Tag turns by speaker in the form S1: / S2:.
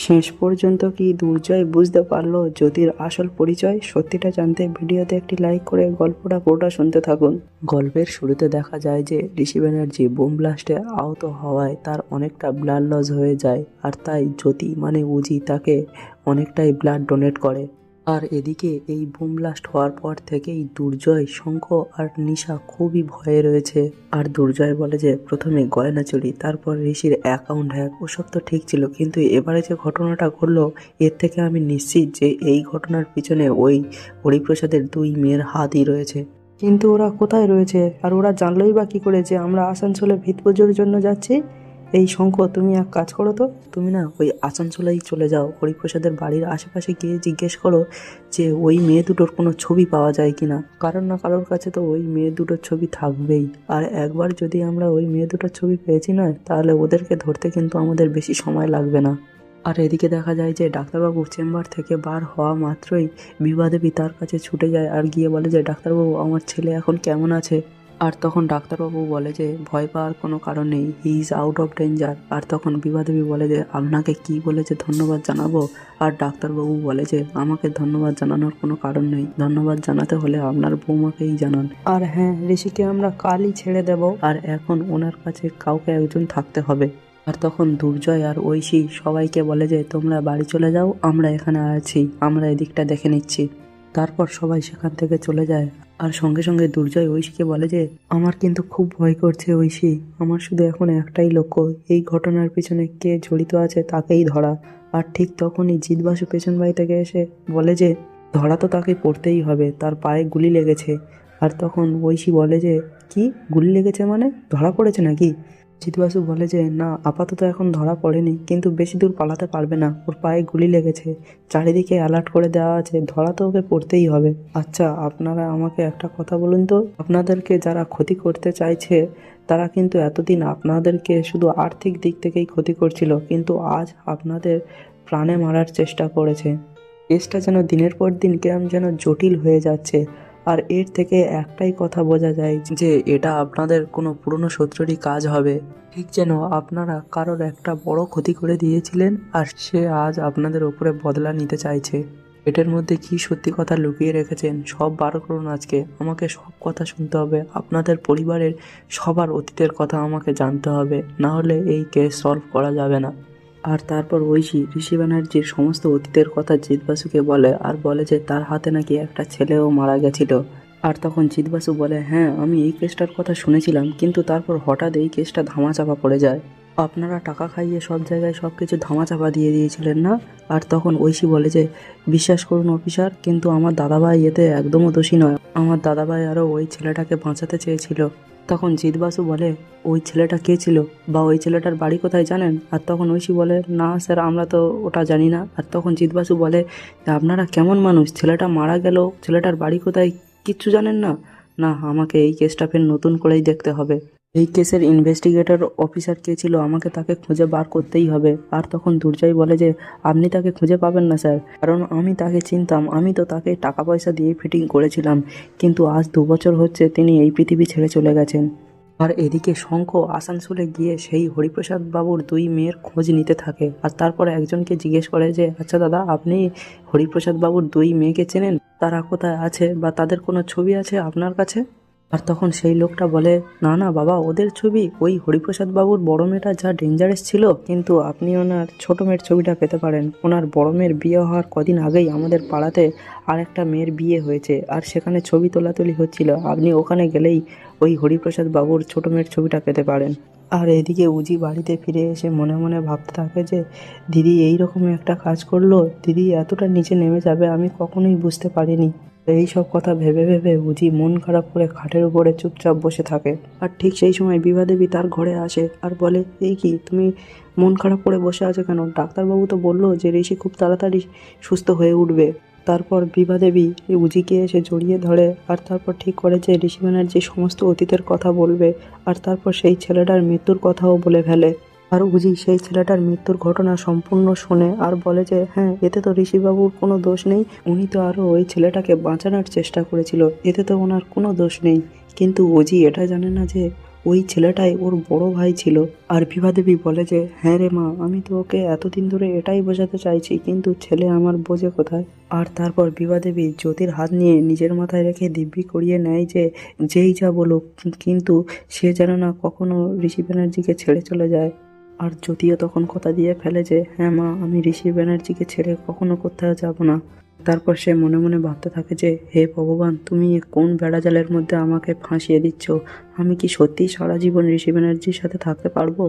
S1: শেষ পর্যন্ত কি দুর্জয় বুঝতে পারলো জ্যোতির আসল পরিচয়? সত্যিটা জানতে ভিডিওতে একটি লাইক করে গল্পটা পুরোটা শুনতে থাকুন। গল্পের শুরুতে দেখা যায় যে ঋষি ব্যানার্জি বোম ব্লাস্টে আহত হওয়ায় তার অনেকটা ব্লাড লস হয়ে যায়, আর তাই জ্যোতি মানে উজি তাকে অনেকটাই ব্লাড ডোনেট করে। আর এদিকে এই বোম ব্লাস্ট হওয়ার পর থেকেই দুর্জয়, শঙ্খ আর নিশা খুবই ভয়ে রয়েছে। আর দুর্জয় বলে যে প্রথমে গয়না চুরি, তারপর ঋষির অ্যাকাউন্ট হ্যাক, ওসব তো ঠিক ছিল, কিন্তু এবারে যে ঘটনাটা ঘটলো এর থেকে আমি নিশ্চিত যে এই ঘটনার পিছনে ওই হরিপ্রসাদের দুই মেয়ের হাতই রয়েছে। কিন্তু ওরা কোথায় রয়েছে, আর ওরা জানলোই বা কি করে যে আমরা আসানসোলে ভিত পুজোর জন্য যাচ্ছি? এই শঙ্খ, তুমি এক কাজ করো তো, তুমি না ওই আসানসোলেই চলে যাও, হরিপ্রসাদের বাড়ির আশেপাশে গিয়ে জিজ্ঞেস করো যে ওই মেয়ে দুটোর কোনো ছবি পাওয়া যায় কিনা। কারণ না কারোর কাছে তো ওই মেয়ে দুটোর ছবি থাকবেই। আর একবার যদি আমরা ওই মেয়ে দুটোর ছবি পেয়েছি না, তাহলে ওদেরকে ধরতে কিন্তু আমাদের বেশি সময় লাগবে না। আর এদিকে দেখা যায় যে ডাক্তারবাবু চেম্বার থেকে বার হওয়া মাত্রই বিভা দেবী তার কাছে ছুটে যায় আর গিয়ে বলে যে ডাক্তারবাবু, আমার ছেলে এখন কেমন আছে? আর তখন ডাক্তারবাবু বলে যে ভয় পাওয়ার কোনো কারণ নেই, he is out of danger. আর তখন বিভা দেবী বলে যে আপনাকে কি বলেছে ধন্যবাদ জানাবো? আর ডাক্তারবাবু বলে যে আমাকে ধন্যবাদ জানানোর কোনো কারণ নেই, ধন্যবাদ জানাতে হলে আপনার বৌমাকেই জানান। আর হ্যাঁ, ঋষিকে আমরা কালই ছেড়ে দেব, আর এখন ওনার কাছে কাউকে একজন থাকতে হবে। আর তখন দুর্জয় আর ঐশী সবাইকে বলে যে তোমরা বাড়ি চলে যাও, আমরা এখানে আছি, আমরা এদিকটা দেখে নিচ্ছি। তারপর সবাই সেখান থেকে চলে যায়। আর সঙ্গে সঙ্গে দুর্জয় ঐশীকে বলে যে আমার কিন্তু খুব ভয় করছে ঐশী, আমার শুধু এখন একটাই লক্ষ্য, এই ঘটনার পিছনে কে জড়িত আছে তাকেই ধরা। আর ঠিক তখনই জিৎবাসু পেছন বাড়ি থেকে এসে বলে যে ধরা তো তাকে পড়তেই হবে, তার পায়ে গুলি লেগেছে। আর তখন ঐশী বলে যে কি গুলি লেগেছে মানে, ধরা পড়েছে নাকি? জিৎবাসু বলে যে না, আপাতত এখন ধরা পড়েনি, কিন্তু বেশি দূর পালাতে পারবে না, ওর পায়ে গুলি লেগেছে, চারিদিকে অ্যালার্ট করে দেওয়া আছে, ধরা তো ওকে পড়তেই হবে। আচ্ছা, আপনারা আমাকে একটা কথা বলুন তো, আপনাদেরকে যারা ক্ষতি করতে চাইছে তারা কিন্তু এতদিন আপনাদেরকে শুধু আর্থিক দিক থেকেই ক্ষতি করছিল, কিন্তু আজ আপনাদের প্রাণে মারার চেষ্টা করেছে। কেসটা যেন দিনের পর দিন কেমন যেন জটিল হয়ে যাচ্ছে। আর এর থেকে একটাই কথা বোঝা যায় যে এটা আপনাদের কোনো পুরনো শত্রুরই কাজ হবে। ঠিক যেন আপনারা কারোর একটা বড় ক্ষতি করে দিয়েছিলেন আর সে আজ আপনাদের উপরে বদলা নিতে চাইছে। এটার মধ্যে কি সত্যি কথা লুকিয়ে রেখেছেন সব বার করুন আজকে, আমাকে সব কথা শুনতে হবে, আপনাদের পরিবারের সবার অতীতের কথা আমাকে জানতে হবে, না হলে এই কেস সলভ করা যাবে না। আর তারপর ঐশী ঋষি ব্যানার্জির সমস্ত অতীতের কথা জিৎবাসুকে বলে, আর বলে যে তার হাতে নাকি একটা ছেলেও মারা গেছিল। আর তখন জিৎবাসু বলে হ্যাঁ, আমি এই কেসটার কথা শুনেছিলাম, কিন্তু তারপর হঠাৎ এই কেসটা ধামাচাপা পড়ে যায়। আপনারা টাকা খাইয়ে সব জায়গায় সব কিছু ধামাচাপা দিয়ে দিয়েছিলেন না? আর তখন ঐশী বলে যে বিশ্বাস করুন অফিসার, কিন্তু আমার দাদাভাই এতে একদমও দোষী নয়, আমার দাদাভাই আরও ওই ছেলেটাকে বাঁচাতে চেয়েছিল। তখন জিৎবাসু বলে ওই ছেলেটা কে ছিল বা ওই ছেলেটার বাড়ি কোথায় জানেন? আর তখন ঐশী বলে না স্যার, আমরা তো ওটা জানি না। আর তখন জিৎবাসু বলে আপনারা কেমন মানুষ, ছেলেটা মারা গেল, ছেলেটার বাড়ি কোথায় কিচ্ছু জানেন না? না, আমাকে এই কেসটা ফের নতুন করেই দেখতে হবে, এই কেসের ইনভেস্টিগেটর অফিসার কে ছিল আমাকে তাকে খুঁজে বার করতেই হবে। আর তখন দুর্জয় বলে যে আপনি তাকে খুঁজে পাবেন না স্যার, কারণ আমি তাকে চিনতাম, আমি তো তাকে টাকা পয়সা দিয়ে ফিটিং করেছিলাম, কিন্তু আজ 2 বছর হচ্ছে তিনি এই পৃথিবী ছেড়ে চলে গেছেন। আর এদিকে শঙ্খ আসানসোলে গিয়ে সেই হরিপ্রসাদ বাবুর 2 মেয়ের খোঁজ নিতে থাকে। আর তারপরে একজনকে জিজ্ঞেস করে যে আচ্ছা দাদা, আপনি হরিপ্রসাদ বাবুর 2 মেয়েকে চেনেন? তারা কোথায় আছে বা তাদের কোনো ছবি আছে আপনার কাছে? আর তখন সেই লোকটা বলে না না বাবা, ওদের ছবি ওই হরিপ্রসাদ বাবুর বড় মেয়েটা যা ডেঞ্জারাস ছিল, কিন্তু আপনি ওনার ছোট মেয়ের ছবিটা পেতে পারেন। ওনার বড় মেয়ের বিয়ে হওয়ার কদিন আগেই আমাদের পাড়াতে আর একটা মেয়ের বিয়ে হয়েছে, আর সেখানে ছবি তোলাতুলি হচ্ছিল, আপনি ওখানে গেলেই ওই হরিপ্রসাদ বাবুর ছোট মেয়ের ছবিটা পেতে পারেন। আর এদিকে উজি বাড়িতে ফিরে এসে মনে মনে ভাবতে থাকে যে দিদি এইরকম একটা কাজ করলো, দিদি এতটা নিচে নেমে যাবে আমি কখনোই বুঝতে পারিনি। এই সব কথা ভেবে ভেবে উজি মন খারাপ করে খাটের উপরে চুপচাপ বসে থাকে। আর ঠিক সেই সময় বিভা দেবী তার ঘরে আসে আর বলে এই কি, তুমি মন খারাপ করে বসে আছো কেন? ডাক্তারবাবু তো বললো যে ঋষি খুব তাড়াতাড়ি সুস্থ হয়ে উঠবে। তারপর বিভা দেবী উজিকে এসে জড়িয়ে ধরে, আর তারপর ঠিক করে যে ঋষি ব্যানার্জি সমস্ত অতীতের কথা বলবে, আর তারপর সেই ছেলেটার মৃত্যুর কথাও বলে ফেলে। আর উজি সেই ছেলেটার মৃত্যুর ঘটনা সম্পূর্ণ শোনে আর বলে যে হ্যাঁ, এতে তো ঋষিবাবুর কোনো দোষ নেই, উনি তো আরও ওই ছেলেটাকে বাঁচানোর চেষ্টা করেছিল, এতে তো ওনার কোনো দোষ নেই। কিন্তু উজি এটা জানে না যে ওই ছেলেটাই ওর বড় ভাই ছিল। আর বিভা দেবী বলে যে হ্যাঁ রে মা, আমি তো ওকে এতদিন ধরে এটাই বোঝাতে চাইছি, কিন্তু ছেলে আমার বোঝে কোথায়। আর তারপর বিভা দেবী জ্যোতির হাত নিয়ে নিজের মাথায় রেখে দিব্যি করিয়ে নেয় যে যেই যা বলুক, কিন্তু সে যেন না কখনো ঋষি ব্যানার্জিকে ছেড়ে চলে যায়। আর জ্যোতিও তখন কথা দিয়ে ফেলে যে হ্যাঁ মা, আমি ঋষি ব্যানার্জিকে ছেড়ে কখনো কোথাও যাব না। তারপর সে মনে মনে ভাবতে থাকে যে হে ভগবান, তুমি এ কোন বেড়াজালের মধ্যে আমাকে ফাঁসিয়ে দিচ্ছ। আমি কি সত্যিই সারা জীবন ঋষি ব্যানার্জির সাথে থাকতে পারবো?